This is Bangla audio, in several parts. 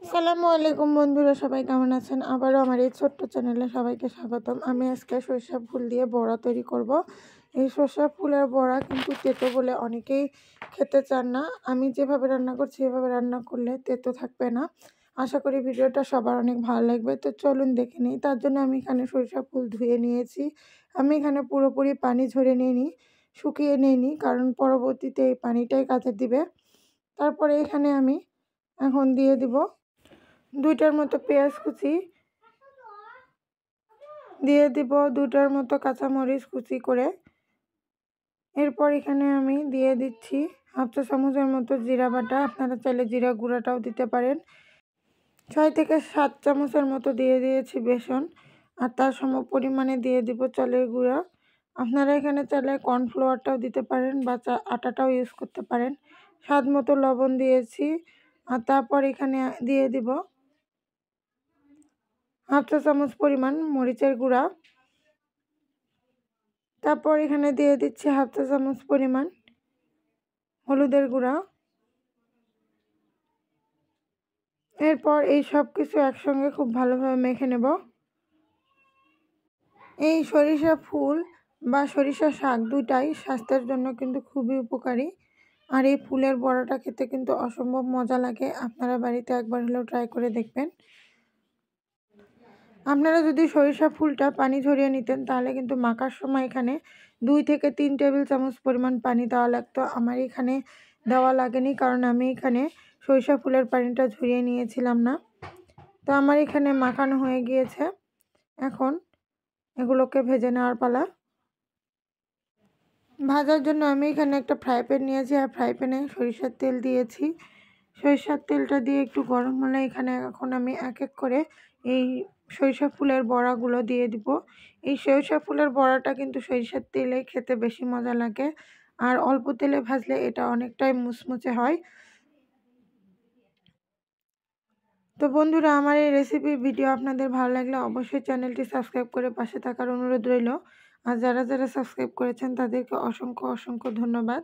আসসালামু আলাইকুম বন্ধুরা, সবাই কেমন আছেন? আবারও আমার এই ছোট্ট চ্যানেলে সবাইকে স্বাগতম। আমি আজকে সরিষা ফুল দিয়ে বড়া তৈরি করব। এই সরিষা ফুলের বড়া কিন্তু তেতো বলে অনেকেই খেতে চান না। আমি যেভাবে রান্না করছি এভাবে রান্না করলে তেতো থাকবে না। আশা করি ভিডিওটা সবার অনেক ভালো লাগবে। তো চলুন দেখে নিই। তার জন্য আমি এখানে সরিষা ফুল ধুয়ে নিয়েছি। আমি এখানে পুরোপুরি পানি ঝরে নিইনি, শুকিয়ে নিইনি, কারণ পরবর্তীতে এই পানিটাই কাজে দিবে। তারপরে এখানে আমি এখন দিয়ে দিব 2টার মতো পেঁয়াজ কুচি, দিয়ে দিব 2টার মতো কাঁচামরিচ কুচি করে। এরপর এখানে আমি দিয়ে দিচ্ছি হাফ চা চামচের মতো জিরা বাটা। আপনারা চাইলে জিরা গুঁড়াটাও দিতে পারেন। 6 থেকে 7 চামচের মতো দিয়ে দিয়েছি বেসন, আর তার সম পরিমাণে দিয়ে দিব চালের গুঁড়া। আপনারা এখানে চাইলে কর্নফ্লাওয়ারটাও দিতে পারেন বা আটাটাও ইউজ করতে পারেন। স্বাদ মতো লবণ দিয়েছি, আর তারপর এখানে দিয়ে দিব হাফ চা চামচ পরিমাণ মরিচের গুঁড়া। তারপর এখানে দিয়ে দিচ্ছি হাফ চা চামচ পরিমাণ হলুদের গুঁড়া। এরপর এই সব কিছু একসঙ্গে খুব ভালোভাবে মেখে নেব। এই সরিষা ফুল বা সরিষা শাক দুটাই স্বাস্থ্যের জন্য কিন্তু খুবই উপকারী, আর এই ফুলের বড়াটা খেতে কিন্তু অসম্ভব মজা লাগে। আপনারা বাড়িতে একবার হলেও ট্রাই করে দেখবেন। আপনারা যদি সরিষা ফুলটা পানি ঝরিয়ে নিতেন তাহলে কিন্তু মাখার সময় এখানে 2 থেকে 3 টেবিল চামচ পরিমাণ পানি দেওয়া লাগতো। আমার এখানে দেওয়া লাগেনি, কারণ আমি এখানে সরিষা ফুলের পানিটা ঝরিয়ে নিয়েছিলাম না। তো আমার এখানে মাখানো হয়ে গিয়েছে। এখন এগুলোকে ভেজে নেওয়ার পালা। ভাজার জন্য আমি এখানে একটা ফ্রাই প্যান নিয়েছি, আর ফ্রাই প্যানে সরিষার তেল দিয়েছি। সরিষার তেলটা দিয়ে একটু গরম হলে এখানে এখন আমি এক এক করে এই সরিষা ফুলের বড়াগুলো দিয়ে দিব। এই সরিষা ফুলের বড়াটা কিন্তু সরিষার তেলে খেতে বেশি মজা লাগে, আর অল্প তেলে ভাজলে এটা অনেকটাই মুচমুচে হয়। তো বন্ধুরা, আমার এই রেসিপির ভিডিও আপনাদের ভালো লাগলে অবশ্যই চ্যানেলটি সাবস্ক্রাইব করে পাশে থাকার অনুরোধ রইল। আর যারা যারা সাবস্ক্রাইব করেছেন তাদেরকে অসংখ্য অসংখ্য ধন্যবাদ।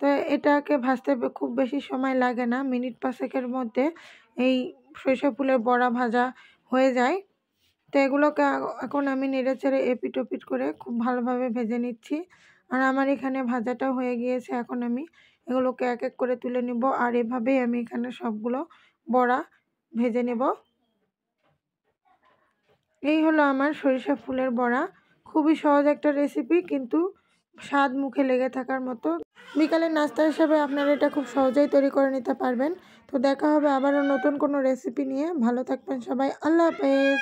তো এটাকে ভাজতে খুব বেশি সময় লাগে না, মিনিট 5-এর মধ্যে এই সরিষা ফুলের বড়া ভাজা হয়ে যায়। তো এগুলোকে এখন আমি নেড়েচেড়ে এপিট ওপিট করে খুব ভালোভাবে ভেজে নিচ্ছি। আর আমার এখানে ভাজাটাও হয়ে গিয়েছে। এখন আমি এগুলোকে এক এক করে তুলে নিব, আর এভাবেই আমি এখানে সবগুলো বড়া ভেজে নেব। এই হলো আমার সরিষা ফুলের বড়া। খুবই সহজ একটা রেসিপি, কিন্তু স্বাদ মুখে লেগে থাকার মতো। বিকালের নাস্তা হিসেবে আপনারা এটা খুব সহজেই তৈরি করে নিতে পারবেন। তো দেখা হবে আবারও নতুন কোনো রেসিপি নিয়ে। ভালো থাকবেন সবাই। আল্লাহ হাফেজ।